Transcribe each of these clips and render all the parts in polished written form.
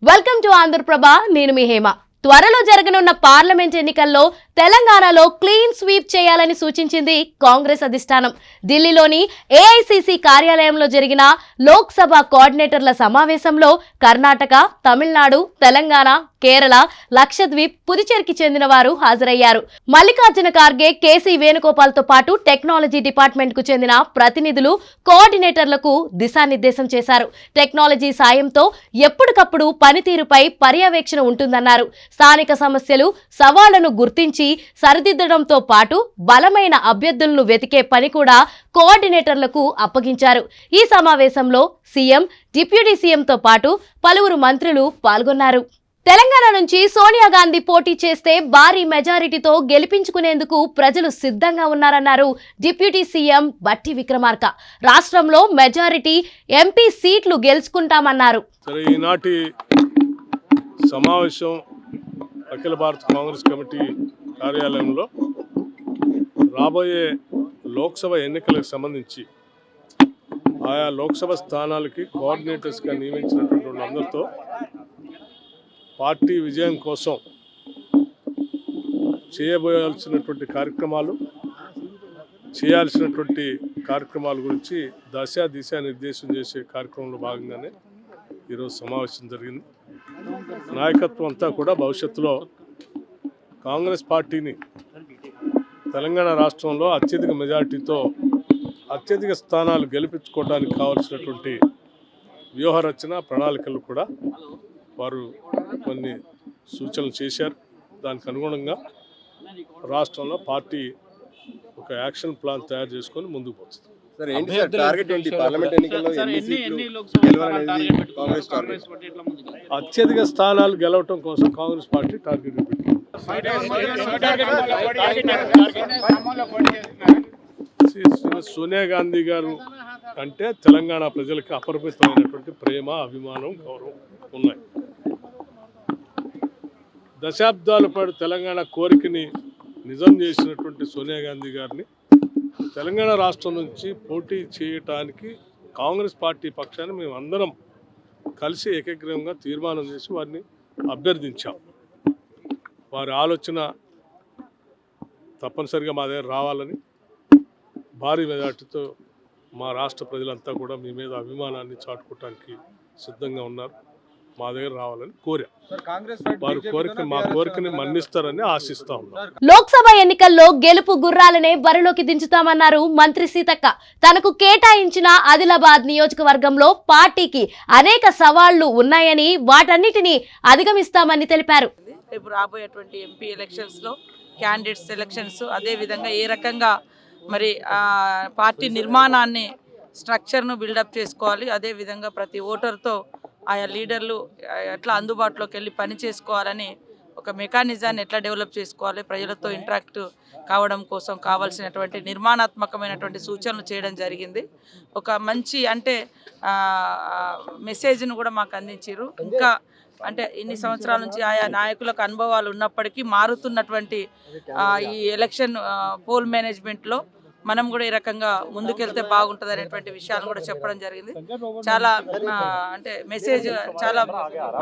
Welcome to Andhraprabha. నేను మీ హేమ. త్వరలో జరగనున్న పార్లమెంట్ ఎన్నికల్లో తెలంగాణలో క్లీన్ స్వీప్ చేయాలని సూచించింది కాంగ్రెస్ అధిష్టానం. ఢిల్లీలోని ఏఐసిసి కార్యాలయంలో జరిగిన లోక్సభ కోఆర్డినేటర్ల సమావేశంలో కర్ణాటక, తమిళనాడు, తెలంగాణ, కేరళ, లక్షద్వీప్, పుదుచ్చేరికి చెందిన వారు హాజరయ్యారు. మల్లికార్జున ఖార్గే, కేసీ వేణుగోపాల్తో పాటు టెక్నాలజీ డిపార్ట్మెంట్ కు చెందిన ప్రతినిధులు కోఆర్డినేటర్లకు దిశానిర్దేశం చేశారు. టెక్నాలజీ సాయంతో ఎప్పటికప్పుడు పనితీరుపై పర్యవేక్షణ ఉంటుందన్నారు. స్థానిక సమస్యలు, సవాళ్లను గుర్తించి సరిదిద్దడంతో పాటు బలమైన అభ్యర్థులను వెతికే పని కూడా కోఆర్డినేటర్లకు అప్పగించారు. ఈ సమావేశంలో సీఎం, డిప్యూటీ సీఎంతో పాటు పలువురు మంత్రులు పాల్గొన్నారు. తెలంగాణ నుంచి సోనియా గాంధీ పోటీ చేస్తే భారీ మెజారిటీతో గెలిపించుకునేందుకు ప్రజలు సిద్ధంగా ఉన్నారన్నారు డిప్యూటీ సీఎం బట్టి విక్రమార్క. రాష్ట్రంలో మెజారిటీ ఎంపీ సీట్లు గెలుచుకుంటామన్నారు. ఈనాటి సమావేశం అఖిల భారత కాంగ్రెస్ కమిటీ కార్యాలయంలో రాబోయే లోక్సభ ఎన్నికలకు సంబంధించి ఆయా లోక్సభ స్థానాలకి కోఆర్డినేటర్స్గా నియమించినటువంటి వాళ్ళందరితో పార్టీ విజయం కోసం చేయబోయాల్సినటువంటి కార్యక్రమాల గురించి దిశా నిర్దేశం చేసే కార్యక్రమంలో భాగంగానే ఈరోజు సమావేశం జరిగింది. నాయకత్వం అంతా కూడా భవిష్యత్తులో కాంగ్రెస్ పార్టీని తెలంగాణ రాష్ట్రంలో అత్యధిక మెజారిటీతో అత్యధిక స్థానాలు గెలిపించుకోవడానికి కావాల్సినటువంటి వ్యూహరచన ప్రణాళికలు కూడా వారు కొన్ని సూచనలు చేశారు. దానికి అనుగుణంగా రాష్ట్రంలో పార్టీ ఒక యాక్షన్ ప్లాన్ తయారు చేసుకొని ముందుకు పోతుంది. అత్యధిక స్థానాలు గెలవటం కోసం కాంగ్రెస్ పార్టీ టార్గెట్ పెట్టింది. సోనియా గాంధీ గారు అంటే తెలంగాణ ప్రజలకు అపరిమితమైనటువంటి ప్రేమ, అభిమానం, గౌరవం ఉన్నాయి. దశాబ్దాల పాటు తెలంగాణ కోరికని నిజం చేసినటువంటి సోనియా గాంధీ గారిని తెలంగాణ రాష్ట్రం నుంచి పోటీ చేయటానికి కాంగ్రెస్ పార్టీ పక్షాన్ని మేము అందరం కలిసి ఏకగ్రీవంగా తీర్మానం చేసి వారిని అభ్యర్థించాం. వారి ఆలోచన తప్పనిసరిగా మా దగ్గర రావాలని, భారీ మెజార్టీతో మా రాష్ట్ర ప్రజలంతా కూడా మీ మీద అభిమానాన్ని చాటుకోవటానికి సిద్ధంగా ఉన్నారు. మా దగ్గర రావాలని కోరాం. మా కోరికని మన్నిస్తారని ఆశిస్తా ఉన్నాం. లోక్సభ ఎన్నికల్లో గెలుపు గుర్రాలనే బరిలోకి దించుతామన్నారు మంత్రి సీతక్క. తనకు కేటాయించిన ఆదిలాబాద్ నియోజకవర్గంలో పార్టీకి అనేక సవాళ్లు ఉన్నాయని, వాటన్నిటిని అధిగమిస్తామని తెలిపారు. రేపు రాబోయేటువంటి ఎంపీ ఎలక్షన్స్లో క్యాండిడేట్ సెలక్షన్స్, అదేవిధంగా ఏ రకంగా మరి పార్టీ నిర్మాణాన్ని, స్ట్రక్చర్ను బిల్డప్ చేసుకోవాలి, అదేవిధంగా ప్రతి ఓటర్తో ఆయా లీడర్లు ఎట్లా అందుబాటులోకి వెళ్ళి పని చేసుకోవాలని, ఒక మెకానిజాన్ని ఎట్లా డెవలప్ చేసుకోవాలి, ప్రజలతో ఇంటరాక్ట్ కావడం కోసం కావాల్సినటువంటి నిర్మాణాత్మకమైనటువంటి సూచనలు చేయడం జరిగింది. ఒక మంచి మెసేజ్ను కూడా మాకు అందించారు. ఇంకా ఇన్ని సంవత్సరాల నుంచి ఆయా నాయకులకు అనుభవాలు ఉన్నప్పటికీ మారుతున్నటువంటి ఈ ఎలక్షన్ పోల్ మేనేజ్మెంట్లో మనం కూడా ఈ రకంగా ముందుకెళ్తే బాగుంటుంది అనేటువంటి విషయాలు కూడా చెప్పడం జరిగింది. చాలా మెసేజ్ చాలా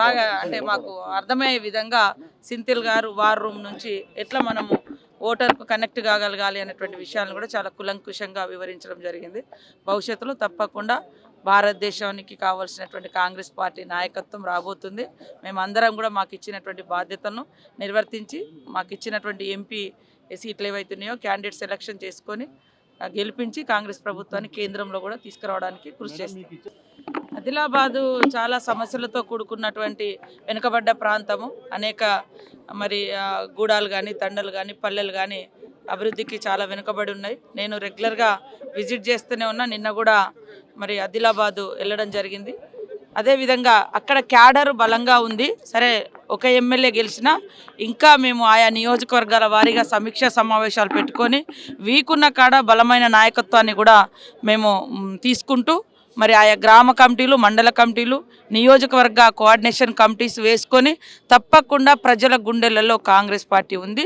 బాగా మాకు అర్థమయ్యే విధంగా సింథిల్ గారు వార్ రూమ్ నుంచి ఎట్లా మనము ఓటర్కు కనెక్ట్ కాగలగాలి అనేటువంటి విషయాలను కూడా చాలా కులంకుశంగా వివరించడం జరిగింది. భవిష్యత్తులో తప్పకుండా భారతదేశానికి కావాల్సినటువంటి కాంగ్రెస్ పార్టీ నాయకత్వం రాబోతుంది. మేమందరం కూడా మాకు ఇచ్చినటువంటి బాధ్యతలను నిర్వర్తించి మాకు ఇచ్చినటువంటి ఎంపీ సీట్లు ఏవైతున్నాయో క్యాండిడేట్ సెలక్షన్ చేసుకొని గెలిపించి కాంగ్రెస్ ప్రభుత్వాన్ని కేంద్రంలో కూడా తీసుకురావడానికి కృషి చేస్తాం. ఆదిలాబాదు చాలా సమస్యలతో కూడుకున్నటువంటి వెనుకబడ్డ ప్రాంతము. అనేక గూడాలు కానీ, తండలు కానీ, పల్లెలు కానీ అభివృద్ధికి చాలా వెనుకబడి ఉన్నాయి. నేను రెగ్యులర్గా విజిట్ చేస్తూనే ఉన్నా. నిన్న కూడా ఆదిలాబాదు వెళ్ళడం జరిగింది. అదేవిధంగా అక్కడ క్యాడర్ బలంగా ఉంది. సరే, ఒక ఎమ్మెల్యే గెలిచినా ఇంకా మేము ఆయా నియోజకవర్గాల వారీగా సమీక్షా సమావేశాలు పెట్టుకొని వీకున్న కాడ బలమైన నాయకత్వాన్ని కూడా మేము తీసుకుంటూ ఆయా గ్రామ కమిటీలు, మండల కమిటీలు, నియోజకవర్గ కోఆర్డినేషన్ కమిటీస్ వేసుకొని తప్పకుండా ప్రజల గుండెలలో కాంగ్రెస్ పార్టీ ఉంది.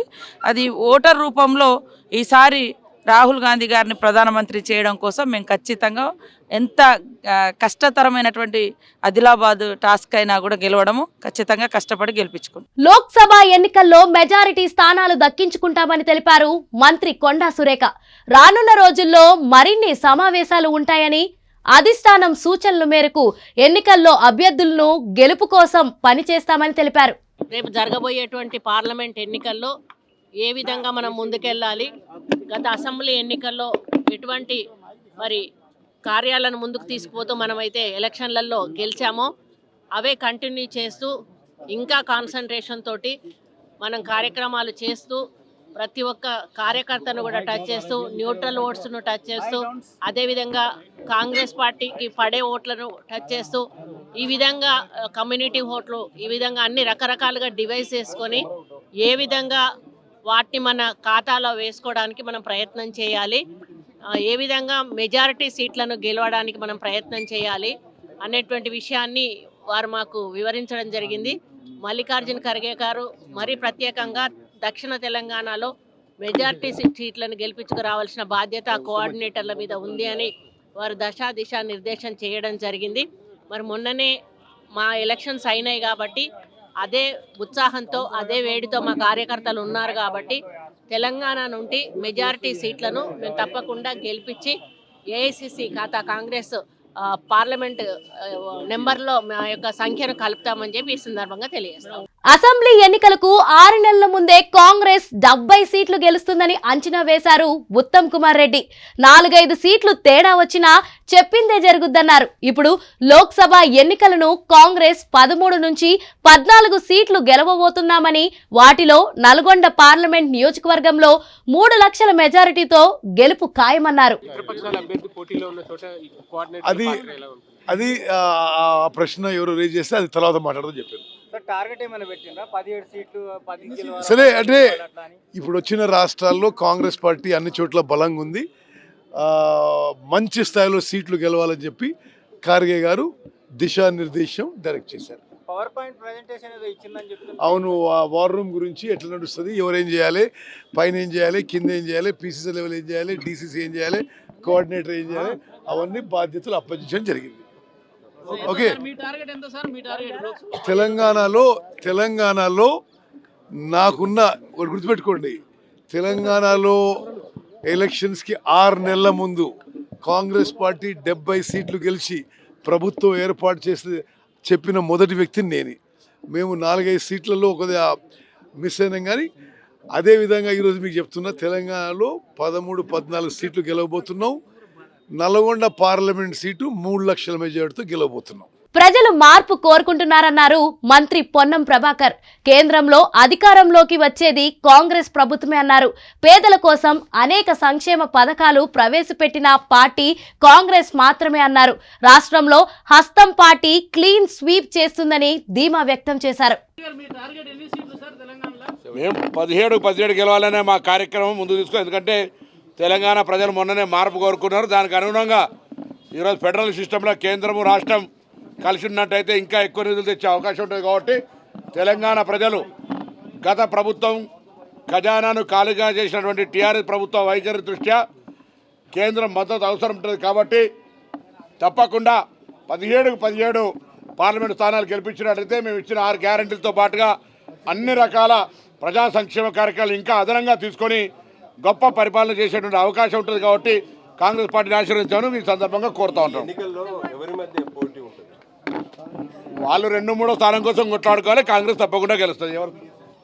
అది ఓటర్ రూపంలో ఈసారి రాహుల్ గాంధీ గారిని ప్రధానమంత్రి చేయడం కోసం మేము ఖచ్చితంగా ఎంత కష్టతరమైనటువంటి ఆదిలాబాద్ టాస్క్ అయినా కూడా గెలవడము ఖచ్చితంగా కష్టపడి గెలిపించుకుంటాం. లోక్సభ ఎన్నికల్లో మెజారిటీ స్థానాలు దక్కించుకుంటామని తెలిపారు మంత్రి కొండా సురేఖ. రానున్న రోజుల్లో మరిన్ని సమావేశాలు ఉంటాయని, అధిష్టానం సూచనల మేరకు ఎన్నికల్లో అభ్యర్థులను గెలుపు కోసం పనిచేస్తామని తెలిపారు. రేపు జరగబోయేటువంటి పార్లమెంట్ ఎన్నికల్లో ఏ విధంగా మనం ముందుకెళ్ళాలి, గత అసెంబ్లీ ఎన్నికల్లో ఎటువంటి మరి కార్యాలను ముందుకు తీసుకుపోతూ మనమైతే ఎలక్షన్లలో గెలిచామో అవే కంటిన్యూ చేస్తూ ఇంకా కాన్సన్ట్రేషన్ తోటి మనం కార్యక్రమాలు చేస్తూ ప్రతి ఒక్క కార్యకర్తను కూడా టచ్ చేస్తూ న్యూట్రల్ ఓట్స్ను టచ్ చేస్తూ అదేవిధంగా కాంగ్రెస్ పార్టీకి పడే ఓట్లను టచ్ చేస్తూ ఈ విధంగా కమ్యూనిటీ ఓట్లు ఈ విధంగా అన్ని రకరకాలుగా డివైస్ చేసుకొని ఏ విధంగా వాటిని మన ఖాతాలో వేసుకోవడానికి మనం ప్రయత్నం చేయాలి, ఏ విధంగా మెజారిటీ సీట్లను గెలవడానికి మనం ప్రయత్నం చేయాలి అనేటువంటి విషయాన్ని వారు మాకు వివరించడం జరిగింది. మల్లికార్జున ఖర్గే గారు మరీ ప్రత్యేకంగా దక్షిణ తెలంగాణలో మెజారిటీ సీట్లను గెలిపించుకురావాల్సిన బాధ్యత కోఆర్డినేటర్ల మీద ఉంది అని వారు దిశ నిర్దేశం చేయడం జరిగింది. మరి మొన్ననే మా ఎలక్షన్స్ అయినాయి కాబట్టి అదే ఉత్సాహంతో అదే వేడితో మా కార్యకర్తలు ఉన్నారు కాబట్టి తెలంగాణ నుండి మెజారిటీ సీట్లను మేము తప్పకుండా గెలిపించి ఏఐసిసి ఖాతా కాంగ్రెస్ పార్లమెంట్ నెంబర్లో మా యొక్క సంఖ్యను కలుపుతామని చెప్పి ఈ సందర్భంగా తెలియజేస్తాం. అసెంబ్లీ ఎన్నికలకు 6 నెలల ముందే కాంగ్రెస్ 70 సీట్లు గెలుస్తుందని అంచనా వేశారు ఉత్తమ్ కుమార్ రెడ్డి. 4-5 సీట్లు తేడా వచ్చినా చెప్పిందే జరుగుద్దన్నారు. ఇప్పుడు లోక్సభ ఎన్నికలను కాంగ్రెస్ 13 నుంచి 14 సీట్లు గెలవబోతున్నామని, వాటిలో నల్గొండ పార్లమెంట్ నియోజకవర్గంలో 3 లక్షల మెజారిటీతో గెలుపు ఖాయమన్నారు. అది ఆ ప్రశ్న ఎవరు రేజ్ చేస్తే అది తర్వాత మాట్లాడదని చెప్పారు. సరే, అంటే ఇప్పుడు వచ్చిన రాష్ట్రాల్లో కాంగ్రెస్ పార్టీ అన్ని చోట్ల బలంగా ఉంది. మంచి స్థాయిలో సీట్లు గెలవాలని చెప్పి ఖార్గే గారు దిశానిర్దేశం డైరెక్ట్ చేశారు. అవును, ఆ వార్ రూమ్ గురించి ఎట్లా నడుస్తుంది, ఎవరేం చేయాలి, పైన ఏం చేయాలి, కింద ఏం చేయాలి, పీసీసీ లెవెల్ ఏం చేయాలి, డీసీసీ ఏం చేయాలి, కోఆర్డినేటర్ ఏం చేయాలి, అవన్నీ బాధ్యతలు అప్పగించడం జరిగింది. ఓకే, తెలంగాణలో నాకున్న ఒకటి గుర్తుపెట్టుకోండి, తెలంగాణలో ఎలక్షన్స్కి 6 నెలల ముందు కాంగ్రెస్ పార్టీ 70 సీట్లు గెలిచి ప్రభుత్వం ఏర్పాటు చేసి చెప్పిన మొదటి వ్యక్తిని నేనే. మేము 4-5 సీట్లలో కొద్దిగా మిస్ అయినాం, కానీ అదేవిధంగా ఈరోజు మీకు చెప్తున్నా, తెలంగాణలో 13-14 సీట్లు గెలవబోతున్నాం. నల్గొండ పార్లమెంట్ సీటు 3 లక్షల మెజారిటీతో గెలవబోతున్నాం. ప్రజలు మార్పు కోరుకుంటున్నారన్నారు మంత్రి పొన్నం ప్రభాకర్. కేంద్రంలో అధికారంలోకి వచ్చేది కాంగ్రెస్ ప్రభుత్వమే అన్నారు. పేదల కోసం అనేక సంక్షేమ పథకాలు ప్రవేశపెట్టిన పార్టీ కాంగ్రెస్ మాత్రమే అన్నారు. రాష్ట్రంలో హస్తం పార్టీ క్లీన్ స్వీప్ చేస్తుందని ధీమా వ్యక్తం చేశారు. మేము 17 గెలవాలనే మా కార్యక్రమం ముందు తీసుకో, ఎందుకంటే తెలంగాణ ప్రజలు మొన్ననే మార్పు కోరుకున్నారు. దానికి అనుగుణంగా ఈరోజు ఫెడరల్ సిస్టంలో కేంద్రము రాష్ట్రం కలిసి ఉన్నట్టయితే ఇంకా ఎక్కువ నిధులు తెచ్చే అవకాశం ఉంటుంది. కాబట్టి తెలంగాణ ప్రజలు గత ప్రభుత్వం ఖజానాను ఖాళీగా చేసినటువంటి టీఆర్ఎస్ ప్రభుత్వ వైఖరి దృష్ట్యా కేంద్రం మద్దతు అవసరం ఉంటుంది. కాబట్టి తప్పకుండా 17 పార్లమెంటు స్థానాలు గెలిపించినట్లయితే మేము ఇచ్చిన 6 గ్యారెంటీలతో పాటుగా అన్ని రకాల ప్రజా సంక్షేమ కార్యక్రమాలు ఇంకా అదనంగా తీసుకొని గొప్ప పరిపాలన చేసేటువంటి అవకాశం ఉంటుంది. కాబట్టి కాంగ్రెస్ పార్టీని ఆశీర్వదించాను ఈ సందర్భంగా కోరుతా ఉంటాం. వాళ్ళు 2-3 స్థానం కోసం కొట్లాడుకోవాలి. కాంగ్రెస్ తప్పకుండా గెలుస్తుంది. ఎవరు